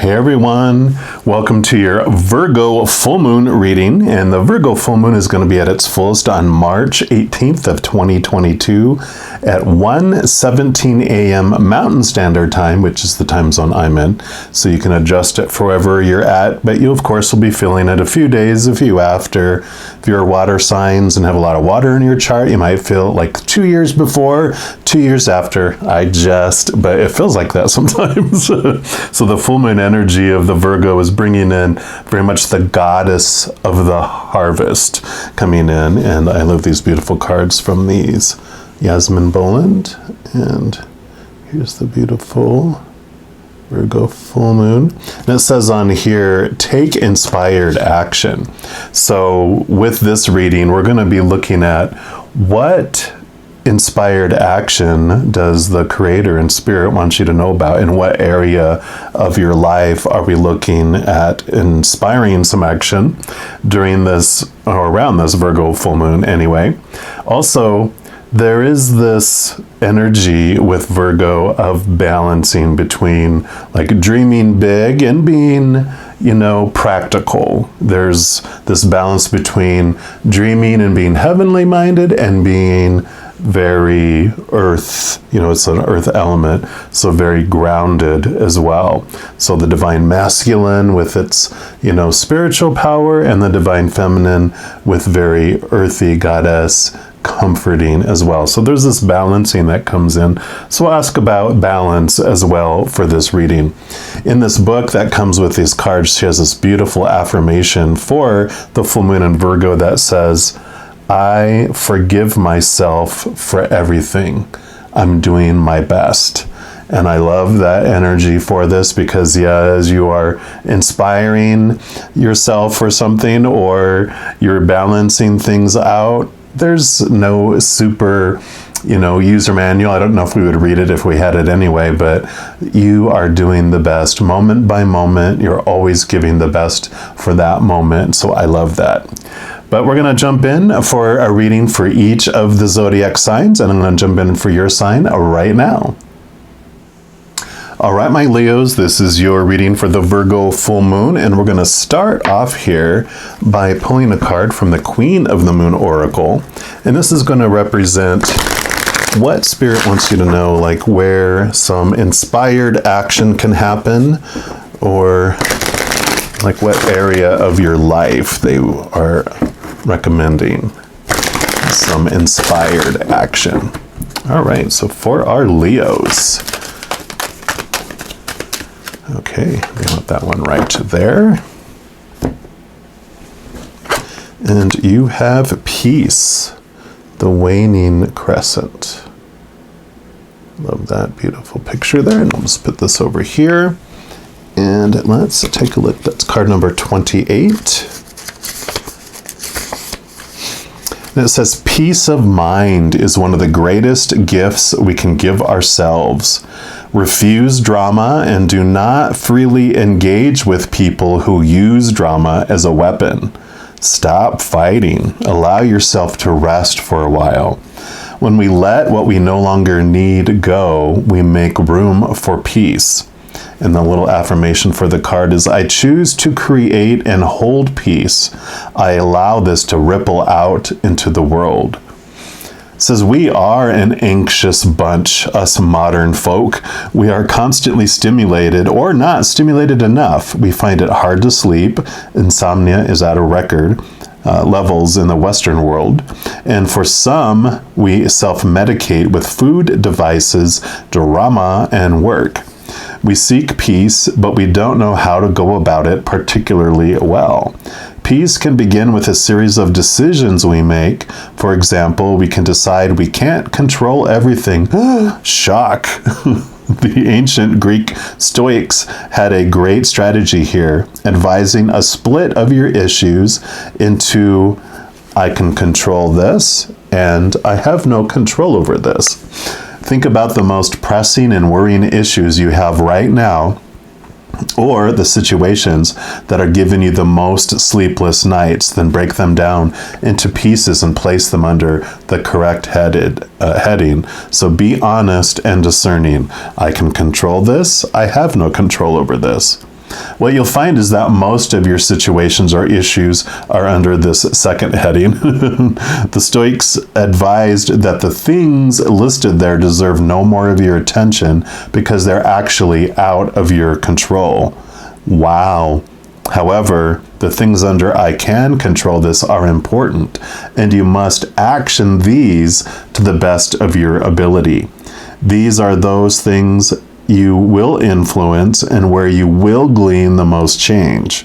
Hey everyone, welcome to your Virgo full moon reading, and the Virgo full moon is going to be at its fullest on March 18th of 2022 at 1:17 a.m. Mountain Standard Time, which is the time zone I'm in, so you can adjust it for wherever you're at, but you of course will be feeling it a few days, a few after. If you're water signs and have a lot of water in your chart, you might feel like 2 years before, 2 years after. But it feels like that sometimes. So the full moon energy of the Virgo is bringing in very much the goddess of the harvest coming in, and I love these beautiful cards from these Yasmin Boland, and here's the beautiful Virgo full moon. And it says on here, take inspired action. So with this reading, we're going to be looking at what inspired action does the Creator and Spirit want you to know about? In what area of your life are we looking at inspiring some action during this, or around this Virgo full moon anyway? Also, there is this energy with Virgo of balancing between like dreaming big and being, practical. There's this balance between dreaming and being heavenly minded and being very earth, it's an earth element, so very grounded as well. So the divine masculine with its, spiritual power, and the divine feminine with very earthy goddess comforting as well. So there's this balancing that comes in. So I'll ask about balance as well for this reading. In this book that comes with these cards, she has this beautiful affirmation for the full moon in Virgo that says, I forgive myself for everything. I'm doing my best. And I love that energy for this because, as you are inspiring yourself for something or you're balancing things out, there's no super, user manual. I don't know if we would read it if we had it anyway, but you are doing the best moment by moment. You're always giving the best for that moment. So I love that. But we're going to jump in for a reading for each of the zodiac signs, and I'm going to jump in for your sign right now. All right, my Leos, this is your reading for the Virgo full moon, and we're going to start off here by pulling a card from the Queen of the Moon Oracle, and this is going to represent what Spirit wants you to know, like where some inspired action can happen, or like what area of your life they are recommending some inspired action. All right, so for our Leos. Okay, we want that one right there. And you have peace, the waning crescent. Love that beautiful picture there. And I'll just put this over here. And let's take a look. That's card number 28. And it says, peace of mind is one of the greatest gifts we can give ourselves. Refuse drama and do not freely engage with people who use drama as a weapon. Stop fighting. Allow yourself to rest for a while. When we let what we no longer need go, we make room for peace. And the little affirmation for the card is, I choose to create and hold peace. I allow this to ripple out into the world. It says, we are an anxious bunch, us modern folk. We are constantly stimulated or not stimulated enough. We find it hard to sleep. Insomnia is at a record levels in the Western world. And for some, we self-medicate with food, devices, drama, and work. We seek peace, but we don't know how to go about it particularly well. Peace can begin with a series of decisions we make. For example, we can decide we can't control everything. Shock! The ancient Greek Stoics had a great strategy here, advising a split of your issues into I can control this and I have no control over this. Think about the most pressing and worrying issues you have right now, or the situations that are giving you the most sleepless nights, then break them down into pieces and place them under the correct heading. So be honest and discerning. I can control this. I have no control over this. What you'll find is that most of your situations or issues are under this second heading. The Stoics advised that the things listed there deserve no more of your attention because they're actually out of your control. Wow. However, the things under I can control this are important, and you must action these to the best of your ability. These are those things you will influence and where you will glean the most change.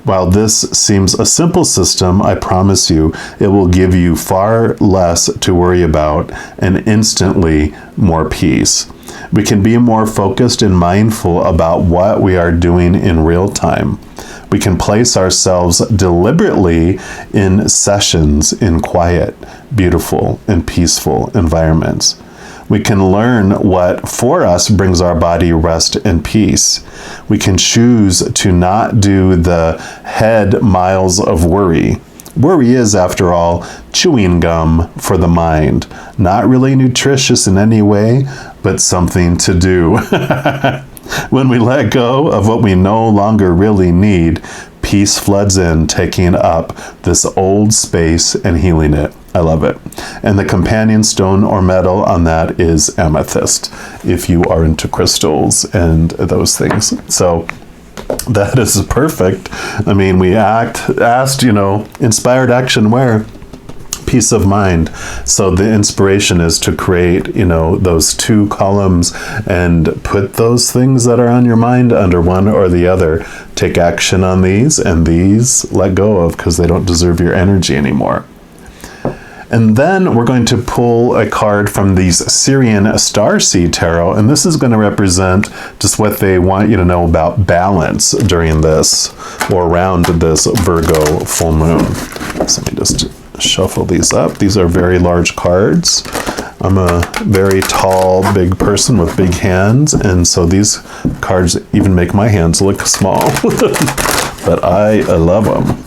While this seems a simple system, I promise you it will give you far less to worry about and instantly more peace. We can be more focused and mindful about what we are doing in real time. We can place ourselves deliberately in sessions in quiet, beautiful, and peaceful environments. We can learn what for us brings our body rest and peace. We can choose to not do the head miles of worry. Worry is, after all, chewing gum for the mind. Not really nutritious in any way, but something to do. When we let go of what we no longer really need, peace floods in, taking up this old space and healing it. I love it. And the companion stone or metal on that is amethyst, if you are into crystals and those things. So that is perfect. I mean, we asked, inspired action where? Peace of mind. So the inspiration is to create, those two columns and put those things that are on your mind under one or the other. Take action on these, and these let go of because they don't deserve your energy anymore. And then we're going to pull a card from these Sirian Starseed Tarot, and this is going to represent just what they want you to know about balance during this, or around this Virgo full moon. So let me just shuffle these up. These are very large cards. I'm a very tall, big person with big hands, and so these cards even make my hands look small. But I love them.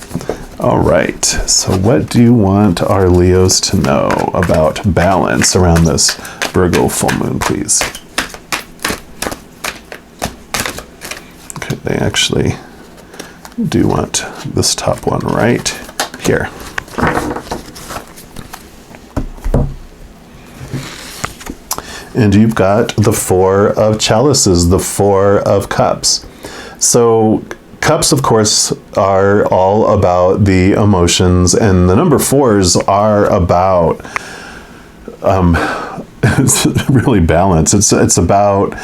All right, so what do you want our Leos to know about balance around this Virgo full moon, please? Okay, they actually do want this top one right here. And you've got the Four of Chalices, the Four of Cups. So cups, of course, are all about the emotions, and the number fours are about it's really balance. It's about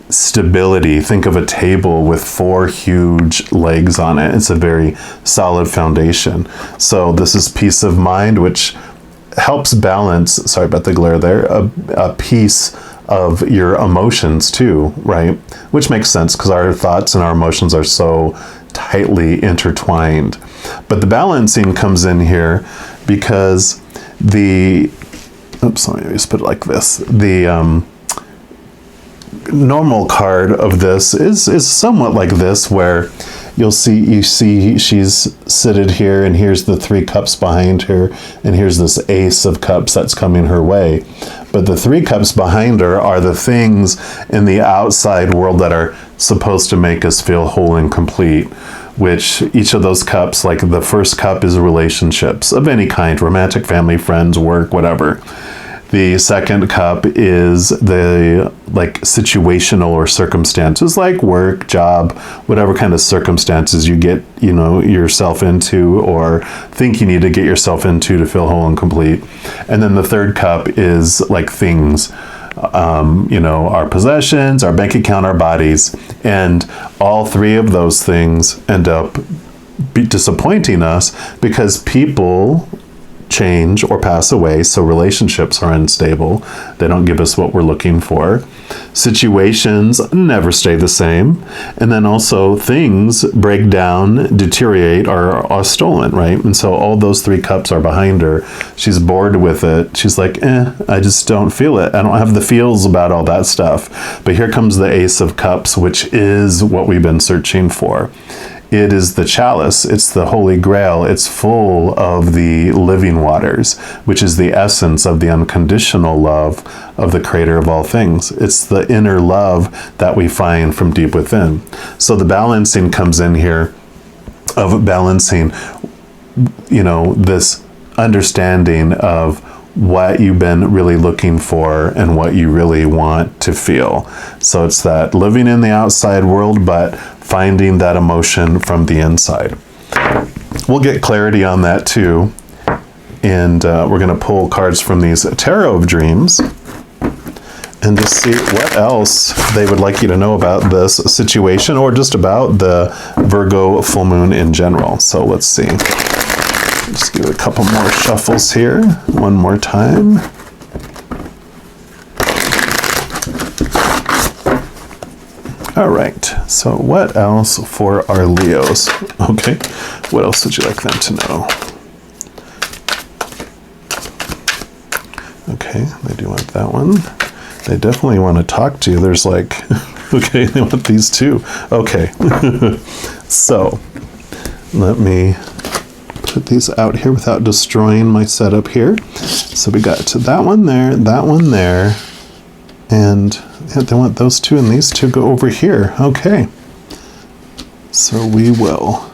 stability. Think of a table with four huge legs on it. It's a very solid foundation. So this is peace of mind, which helps balance, sorry about the glare there, a piece of your emotions too, right? Which makes sense because our thoughts and our emotions are so tightly intertwined. But the balancing comes in here because let me just put it like this. The normal card of this is somewhat like this, where you see she's seated here, and here's the three cups behind her, and here's this ace of cups that's coming her way. But the three cups behind her are the things in the outside world that are supposed to make us feel whole and complete, which each of those cups, like the first cup is relationships of any kind, romantic, family, friends, work, whatever. The second cup is the situational or circumstances, like work, job, whatever kind of circumstances you get, yourself into or think you need to get yourself into to feel whole and complete. And then the third cup is like things, our possessions, our bank account, our bodies, and all three of those things end up disappointing us because people change or pass away, so relationships are unstable. They don't give us what we're looking for. Situations never stay the same. And then also things break down, deteriorate, or are stolen, right? And so all those three cups are behind her. She's bored with it. She's like, I just don't feel it. I don't have the feels about all that stuff. But here comes the Ace of Cups, which is what we've been searching for. it is the chalice. It's the Holy Grail. It's full of the living waters, which is the essence of the unconditional love of the creator of all things. It's the inner love that we find from deep within. So the balancing comes in here of balancing, you know, this understanding of what you've been really looking for and what you really want to feel. So it's that living in the outside world, but finding that emotion from the inside. We'll get clarity on that too. And we're going to pull cards from these Tarot of Dreams and just see what else they would like you to know about this situation, or just about the Virgo full moon in general. So let's see. Just give it a couple more shuffles here. One more time. All right. So what else for our Leos? Okay. What else would you like them to know? Okay. They do want that one. They definitely want to talk to you. There's like, okay, they want these too. Okay. So let me put these out here without destroying my setup here. So we got to that one there, and yeah, they want those two and these two go over here. Okay. So we will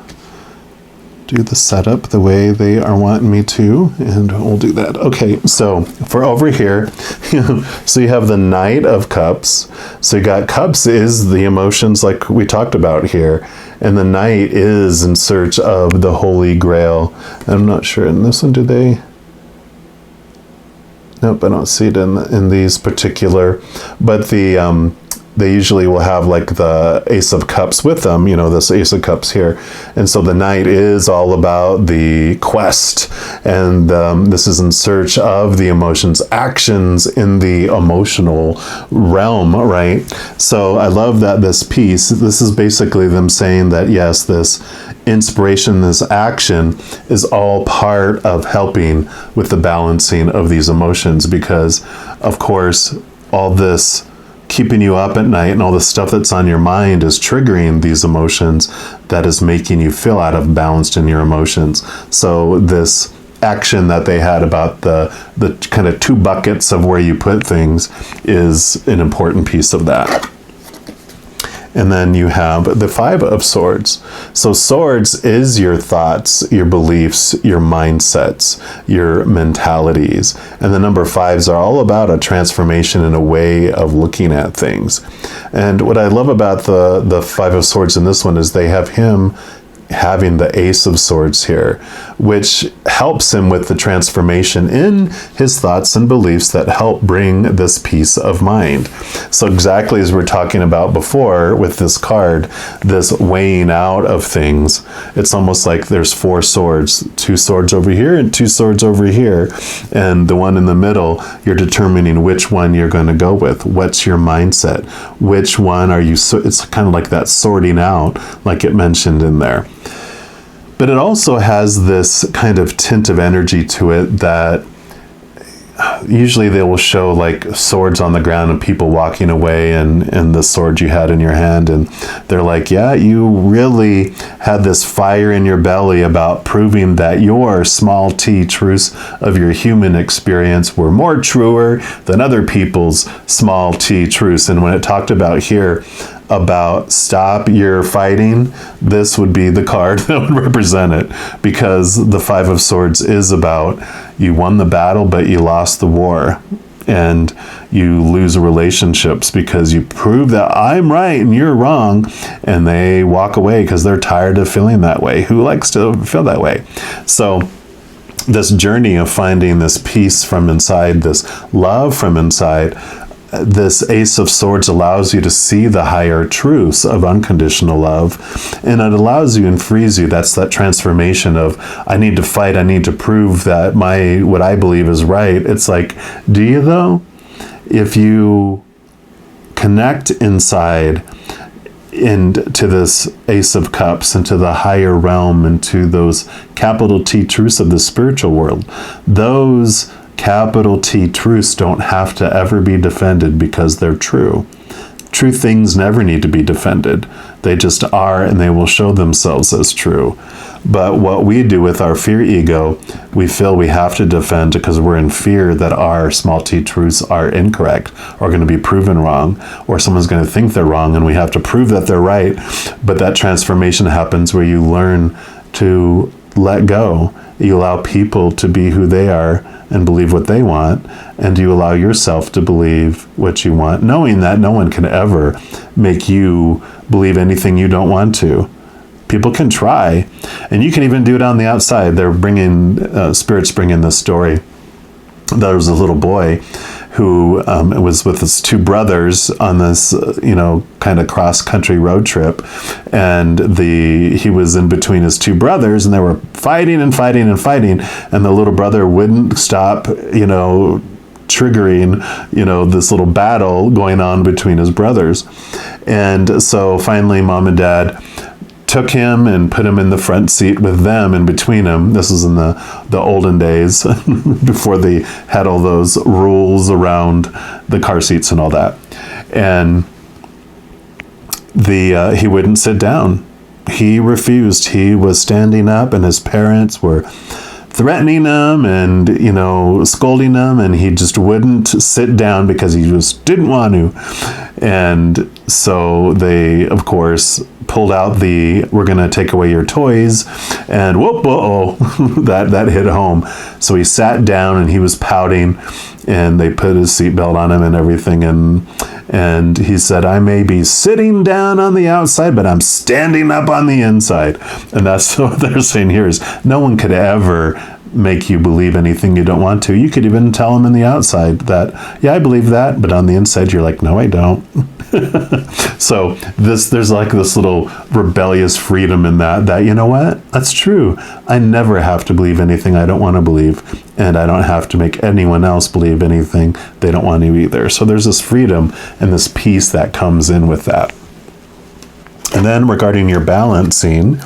do the setup the way they are wanting me to, and we'll do that. Okay, so for over here, so you have the Knight of Cups. So you got Cups is the emotions like we talked about here, and the Knight is in search of the Holy Grail. I'm not sure in this one, do they? Nope, I don't see it in these particular, but the they usually will have like the Ace of Cups with them, you know, this Ace of Cups here. And so the Knight is all about the quest, and this is in search of the emotions, actions in the emotional realm, right? So I love that this piece, this is basically them saying that, yes, this inspiration, this action is all part of helping with the balancing of these emotions, because of course, all this keeping you up at night and all the stuff that's on your mind is triggering these emotions that is making you feel out of balance in your emotions. So this action that they had about the kind of two buckets of where you put things is an important piece of that. And then you have the Five of Swords. So swords is your thoughts, your beliefs, your mindsets, your mentalities. And the number fives are all about a transformation in a way of looking at things. And what I love about the Five of Swords in this one is they have him having the Ace of Swords here, which helps him with the transformation in his thoughts and beliefs that help bring this peace of mind. So exactly as we're talking about before with this card, this weighing out of things, it's almost like there's four swords, two swords over here and two swords over here, and the one in the middle, you're determining which one you're going to go with. What's your mindset? Which one are you, so it's kind of like that sorting out, like it mentioned in there. But it also has this kind of tint of energy to it that usually they will show like swords on the ground and people walking away and the sword you had in your hand, and they're like, yeah, you really had this fire in your belly about proving that your small t truths of your human experience were more truer than other people's small t truths. And when it talked about here about stop your fighting, this would be the card that would represent it, because the Five of Swords is about you won the battle but you lost the war, and you lose relationships because you prove that I'm right and you're wrong, and they walk away because they're tired of feeling that way. Who likes to feel that way? So this journey of finding this peace from inside, this love from inside, this Ace of Swords allows you to see the higher truths of unconditional love, and it allows you and frees you. That's that transformation of, I need to fight, I need to prove that what I believe is right. It's like, do you though? If you connect inside into this Ace of Cups, into the higher realm, into those capital T truths of the spiritual world, those capital T truths don't have to ever be defended because they're true. True things never need to be defended. They just are, and they will show themselves as true. But what we do with our fear ego, we feel we have to defend because we're in fear that our small t truths are incorrect or going to be proven wrong, or someone's going to think they're wrong and we have to prove that they're right. But that transformation happens where you learn to let go. You allow people to be who they are and believe what they want, and you allow yourself to believe what you want, knowing that no one can ever make you believe anything you don't want to. People can try, and you can even do it on the outside. They're bringing, spirits bringing this story. There was a little boy who was with his two brothers on this, kind of cross-country road trip, and he was in between his two brothers, and they were fighting and fighting and fighting, and the little brother wouldn't stop, triggering, this little battle going on between his brothers. And so finally, mom and dad took him and put him in the front seat with them in between them. This was in the olden days before they had all those rules around the car seats and all that. And he wouldn't sit down. He refused. He was standing up, and his parents were threatening him and, scolding him, and he just wouldn't sit down because he just didn't want to. And so they, of course, pulled out we're going to take away your toys, and whoop, that hit home. So he sat down and he was pouting, and they put his seatbelt on him and everything. And he said, I may be sitting down on the outside, but I'm standing up on the inside. And that's what they're saying here is no one could ever make you believe anything you don't want to. You could even tell them in the outside that, yeah, I believe that, but on the inside you're like, no, I don't. So there's like this little rebellious freedom in that, you know what? That's true. I never have to believe anything I don't want to believe, and I don't have to make anyone else believe anything they don't want to either. So there's this freedom and this peace that comes in with that. And then regarding your balancing,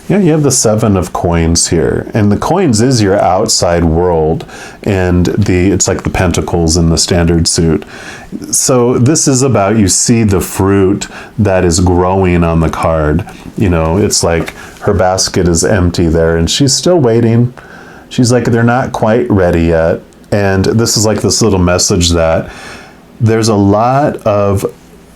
you have the 7 of coins here, and the coins is your outside world, and it's like the pentacles in the standard suit. So this is about, you see the fruit that is growing on the card. It's like her basket is empty there, and she's still waiting. She's like, they're not quite ready yet. And this is like this little message that there's a lot of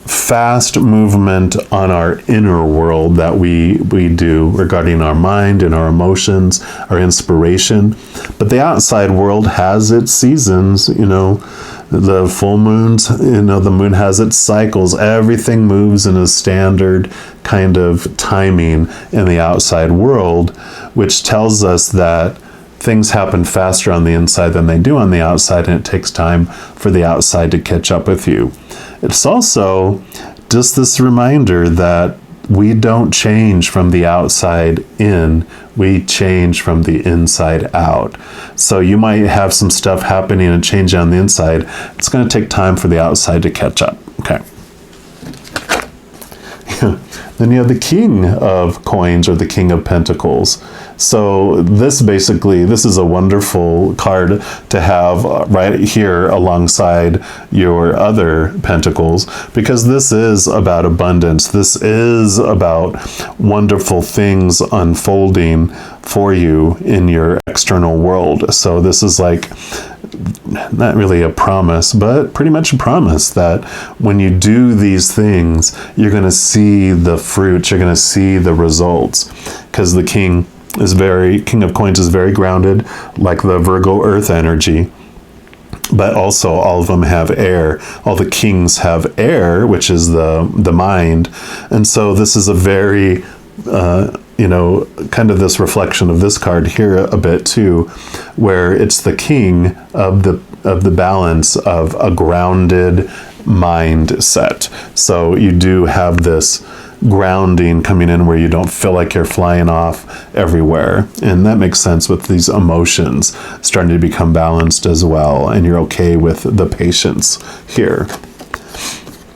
fast movement on our inner world that we do regarding our mind and our emotions, our inspiration. But the outside world has its seasons, the full moons, the moon has its cycles. Everything moves in a standard kind of timing in the outside world, which tells us that things happen faster on the inside than they do on the outside, and it takes time for the outside to catch up with you. It's also just this reminder that we don't change from the outside in, we change from the inside out. So you might have some stuff happening and change on the inside. It's going to take time for the outside to catch up. Okay. Then you have the King of Coins, or the King of Pentacles. So this is a wonderful card to have right here alongside your other pentacles, because this is about abundance. This is about wonderful things unfolding for you in your external world. So this is like not really a promise, but pretty much a promise that when you do these things, you're going to see the fruits, you're going to see the results, because the King of Coins is very grounded, like the Virgo earth energy. But also all of them have air. All the kings have air, which is the mind. And so this is a very, kind of this reflection of this card here a bit too, where it's the king of the balance of a grounded mindset. So you do have this grounding coming in where you don't feel like you're flying off everywhere. And that makes sense with these emotions starting to become balanced as well. And you're okay with the patience here.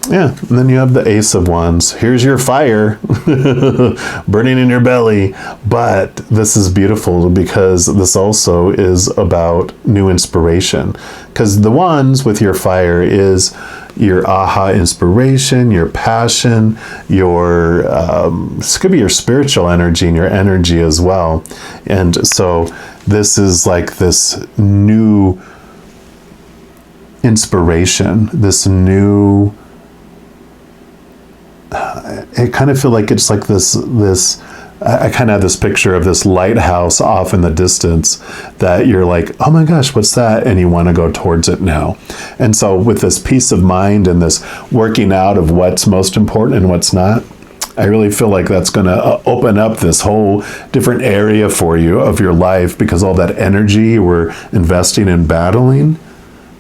Yeah, and then you have the Ace of Wands. Here's your fire burning in your belly. But this is beautiful because this also is about new inspiration. Because the Wands with your fire is your aha inspiration, your passion, your this could be your spiritual energy and your energy as well. And so this is like this new inspiration, this new, I kind of feel like it's like this I kind of have this picture of this lighthouse off in the distance that you're like, oh my gosh, what's that? And you want to go towards it now. And so with this peace of mind and this working out of what's most important and what's not, I really feel like that's going to open up this whole different area for you of your life, because all that energy you were investing in battling,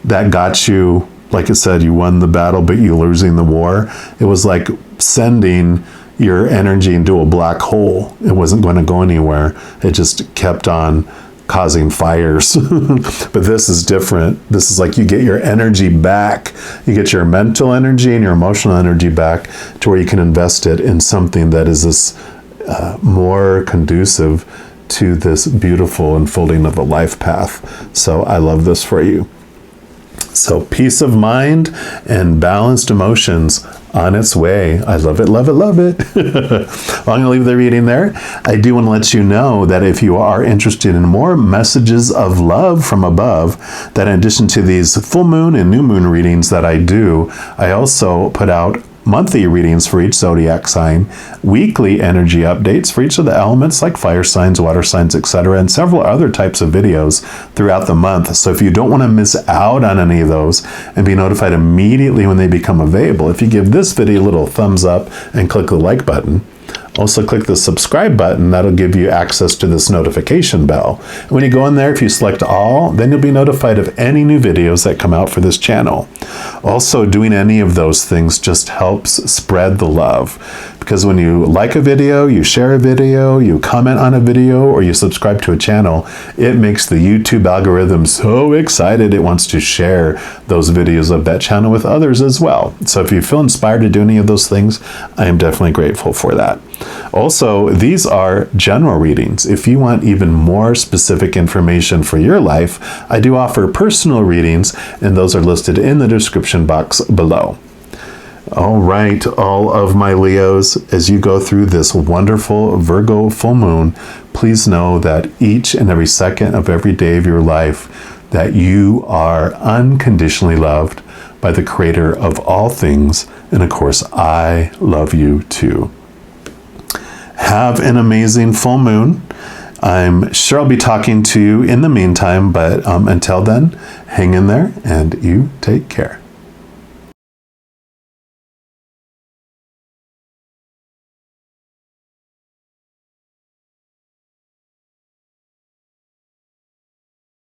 that got you, like I said, you won the battle, but you're losing the war. It was like sending your energy into a black hole. It wasn't going to go anywhere. It just kept on causing fires. But this is different. This is like you get your energy back. You get your mental energy and your emotional energy back to where you can invest it in something that is this more conducive to this beautiful unfolding of a life path. So I love this for you. So peace of mind and balanced emotions on its way. I love it, love it, love it. Well, I'm going to leave the reading there. I do want to let you know that if you are interested in more messages of love from above, that in addition to these full moon and new moon readings that I do, I also put out monthly readings for each zodiac sign, weekly energy updates for each of the elements like fire signs, water signs, etc., and several other types of videos throughout the month. So if you don't want to miss out on any of those and be notified immediately when they become available, if you give this video a little thumbs up and click the like button, also click the subscribe button. That'll give you access to this notification bell. And when you go in there, if you select all, then you'll be notified of any new videos that come out for this channel. Also, doing any of those things just helps spread the love. Because when you like a video, you share a video, you comment on a video, or you subscribe to a channel, it makes the YouTube algorithm so excited it wants to share those videos of that channel with others as well. So if you feel inspired to do any of those things, I am definitely grateful for that. Also, these are general readings. If you want even more specific information for your life, I do offer personal readings, and those are listed in the description box below. All right, all of my Leos, as you go through this wonderful Virgo full moon, please know that each and every second of every day of your life, that you are unconditionally loved by the Creator of all things. And of course, I love you too. Have an amazing full moon. I'm sure I'll be talking to you in the meantime, but until then, hang in there and you take care.